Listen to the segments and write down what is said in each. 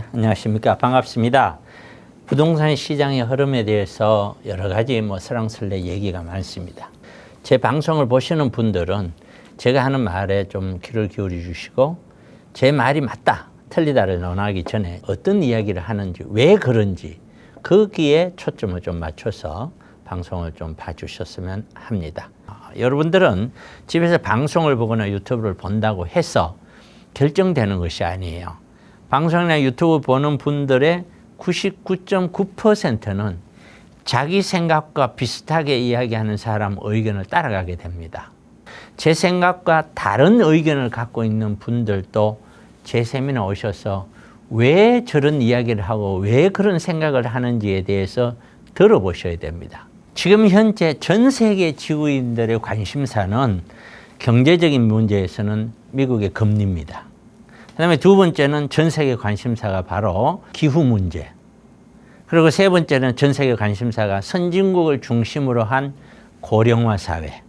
안녕하십니까. 반갑습니다. 부동산 시장의 흐름에 대해서 여러 가지 설랑설레 얘기가 많습니다. 제 방송을 보시는 분들은 제가 하는 말에 좀 귀를 기울여 주시고 제 말이 맞다, 틀리다를 논하기 전에 어떤 이야기를 하는지, 왜 그런지 거기에 초점을 좀 맞춰서 방송을 좀 봐주셨으면 합니다. 여러분들은 집에서 방송을 보거나 유튜브를 본다고 해서 결정되는 것이 아니에요. 방송이나 유튜브 보는 분들의 99.9%는 자기 생각과 비슷하게 이야기하는 사람 의견을 따라가게 됩니다. 제 생각과 다른 의견을 갖고 있는 분들도 제 세미나 오셔서 왜 저런 이야기를 하고 왜 그런 생각을 하는지에 대해서 들어보셔야 됩니다. 지금 현재 전 세계 지구인들의 관심사는 경제적인 문제에서는 미국의 금리입니다. 그 다음에 두 번째는 전 세계 관심사가 바로 기후 문제. 그리고 세 번째는 전 세계 관심사가 선진국을 중심으로 한 고령화 사회.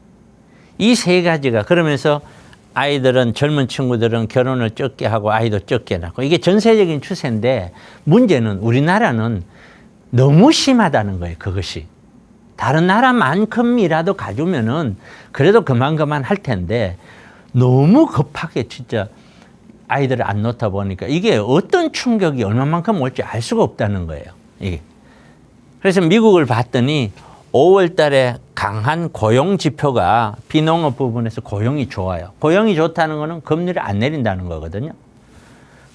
이 세 가지가, 그러면서 아이들은, 젊은 친구들은 결혼을 적게 하고 아이도 적게 낳고, 이게 전세적인 추세인데 문제는 우리나라는 너무 심하다는 거예요. 그것이. 다른 나라만큼이라도 가주면은 그래도 그만 할 텐데 너무 급하게 진짜 아이들을 안 놓다 보니까 이게 어떤 충격이 얼마만큼 올지 알 수가 없다는 거예요. 이게. 그래서 미국을 봤더니 5월 달에 강한 고용 지표가 비농업 부분에서 고용이 좋아요. 고용이 좋다는 거는 금리를 안 내린다는 거거든요.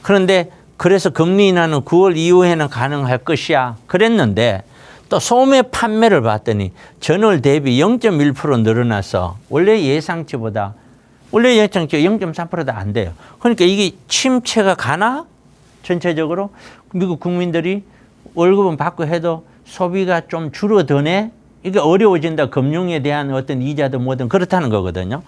그런데 그래서 금리 인하는 9월 이후에는 가능할 것이야 그랬는데, 또 소매 판매를 봤더니 전월 대비 0.1% 늘어나서 원래 예상치보다, 원래 예상치 0.3%도 안 돼요. 그러니까 이게 침체가 가나? 전체적으로 미국 국민들이 월급은 받고 해도 소비가 좀 줄어드네? 이게 어려워진다. 금융에 대한 어떤 이자도 뭐든 그렇다는 거거든요.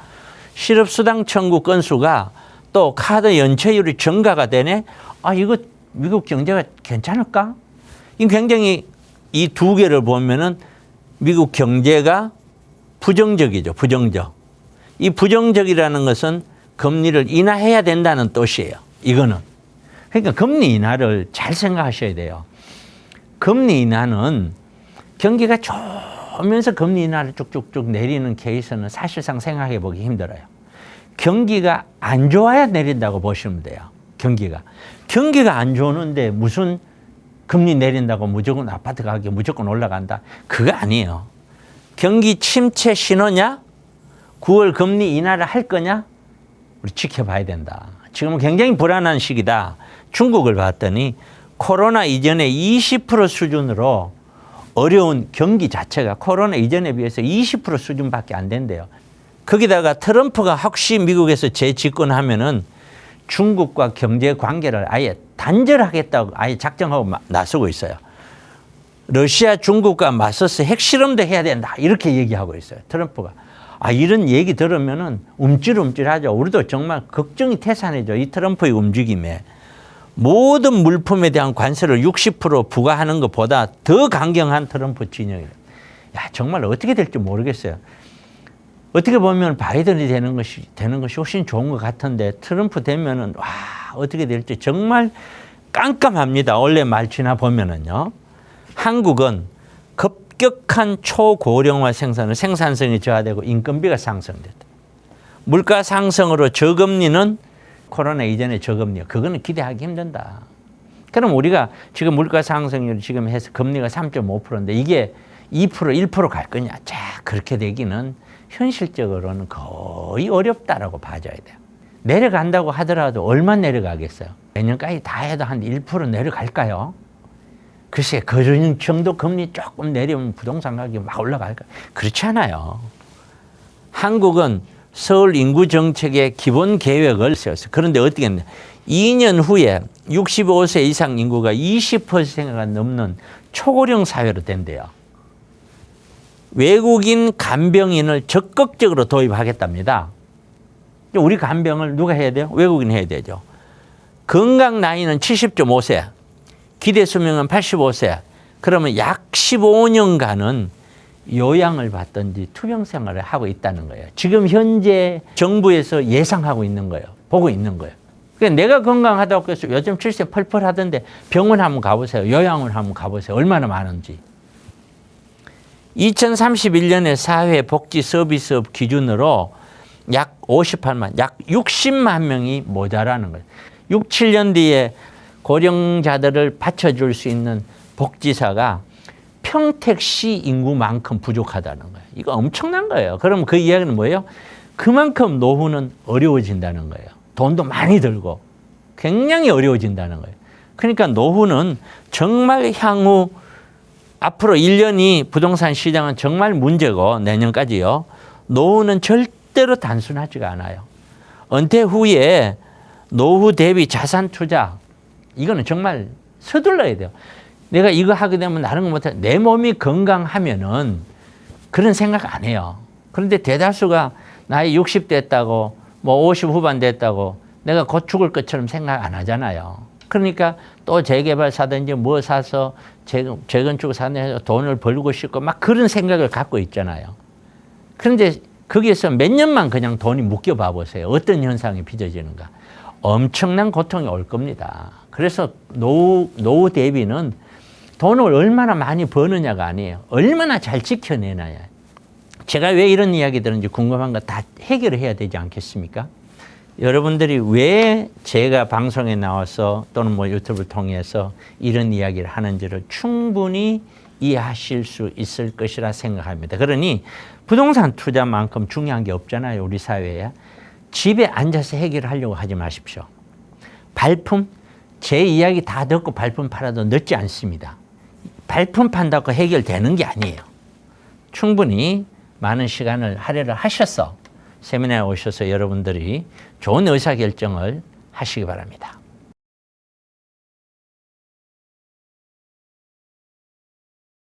실업수당 청구 건수가 또 카드 연체율이 증가가 되네? 아, 이거 미국 경제가 괜찮을까? 이 굉장히 이 두 개를 보면은 미국 경제가 부정적이죠. 부정적. 이 부정적이라는 것은 금리를 인하해야 된다는 뜻이에요. 이거는. 그러니까 금리 인하를 잘 생각하셔야 돼요. 금리 인하는 경기가 좋으면서 금리 인하를 쭉쭉쭉 내리는 케이스는 사실상 생각해 보기 힘들어요. 경기가 안 좋아야 내린다고 보시면 돼요. 경기가 안 좋은데 무슨 금리 내린다고 무조건 아파트 가격이 무조건 올라간다? 그거 아니에요. 경기 침체 신호냐? 9월 금리 인하를 할 거냐? 우리 지켜봐야 된다. 지금은 굉장히 불안한 시기다. 중국을 봤더니 코로나 이전에 20% 수준으로 어려운 경기 자체가 코로나 이전에 비해서 20% 수준밖에 안 된대요. 거기다가 트럼프가 혹시 미국에서 재집권하면은 중국과 경제 관계를 아예 단절하겠다고 아예 작정하고 나서고 있어요. 러시아, 중국과 맞서서 핵실험도 해야 된다. 이렇게 얘기하고 있어요. 트럼프가. 아, 이런 얘기 들으면은 움찔움찔하죠. 우리도 정말 걱정이 태산이죠. 이 트럼프의 움직임에. 모든 물품에 대한 관세를 60% 부과하는 것보다 더 강경한 트럼프 진영이에요. 야, 정말 어떻게 될지 모르겠어요. 어떻게 보면 바이든이 되는 것이 훨씬 좋은 것 같은데, 트럼프 되면은, 와, 어떻게 될지 정말 깜깜합니다. 원래 말 지나 보면은요. 한국은 급격한 초고령화 생산성이 저하되고 인건비가 상승됐다. 물가 상승으로 저금리는 코로나 이전의 저금리요. 그거는 기대하기 힘든다. 그럼 우리가 지금 물가 상승률 지금 해서 금리가 3.5%인데 이게 2%, 1% 갈 거냐? 자, 그렇게 되기는 현실적으로는 거의 어렵다라고 봐줘야 돼요. 내려간다고 하더라도 얼마 내려가겠어요? 내년까지 다 해도 한 1% 내려갈까요? 글쎄, 그런 정도 금리 조금 내리면 부동산 가격이 막 올라갈까요? 그렇지 않아요. 한국은 서울 인구 정책의 기본 계획을 세웠어요. 그런데 어떻게 했냐? 2년 후에 65세 이상 인구가 20%가 넘는 초고령 사회로 된대요. 외국인 간병인을 적극적으로 도입하겠답니다. 우리 간병을 누가 해야 돼요? 외국인 해야 되죠. 건강 나이는 70.5세, 기대 수명은 85세. 그러면 약 15년간은 요양을 받든지 투병 생활을 하고 있다는 거예요. 지금 현재 정부에서 예상하고 있는 거예요. 보고 있는 거예요. 그러니까 내가 건강하다고 해서 요즘 70세 펄펄 하던데 병원 한번 가보세요. 요양원 한번 가보세요. 얼마나 많은지. 2031년에 사회복지서비스업 기준으로 약 58만, 약 60만 명이 모자라는 거예요. 6, 7년 뒤에 고령자들을 받쳐줄 수 있는 복지사가 평택시 인구만큼 부족하다는 거예요. 이거 엄청난 거예요. 그럼 그 이야기는 뭐예요? 그만큼 노후는 어려워진다는 거예요. 돈도 많이 들고 굉장히 어려워진다는 거예요. 그러니까 노후는 정말 향후 앞으로 1년이 부동산 시장은 정말 문제고 내년까지요. 노후는 절대로 단순하지가 않아요. 은퇴 후에 노후 대비 자산 투자 이거는 정말 서둘러야 돼요. 내가 이거 하게 되면 다른 거 못해. 내 몸이 건강하면은 그런 생각 안 해요. 그런데 대다수가 나이 60 됐다고 뭐 50 후반 됐다고 내가 곧 죽을 것처럼 생각 안 하잖아요. 그러니까 또 재개발 사든지 뭐 사서 재건축 사서 돈을 벌고 싶고 막 그런 생각을 갖고 있잖아요. 그런데 거기에서 몇 년만 그냥 돈이 묶여 봐 보세요. 어떤 현상이 빚어지는가. 엄청난 고통이 올 겁니다. 그래서 노후 대비는 돈을 얼마나 많이 버느냐가 아니에요. 얼마나 잘 지켜내나요. 제가 왜 이런 이야기 들은지 궁금한 거 다 해결을 해야 되지 않겠습니까? 여러분들이 왜 제가 방송에 나와서 또는 뭐 유튜브를 통해서 이런 이야기를 하는지를 충분히 이해하실 수 있을 것이라 생각합니다. 그러니 부동산 투자만큼 중요한 게 없잖아요. 우리 사회에. 집에 앉아서 해결을 하려고 하지 마십시오. 발품, 제 이야기 다 듣고 발품 팔아도 늦지 않습니다. 발품 판다고 해결되는 게 아니에요. 충분히 많은 시간을 할애를 하셔서 세미나에 오셔서 여러분들이 좋은 의사결정을 하시기 바랍니다.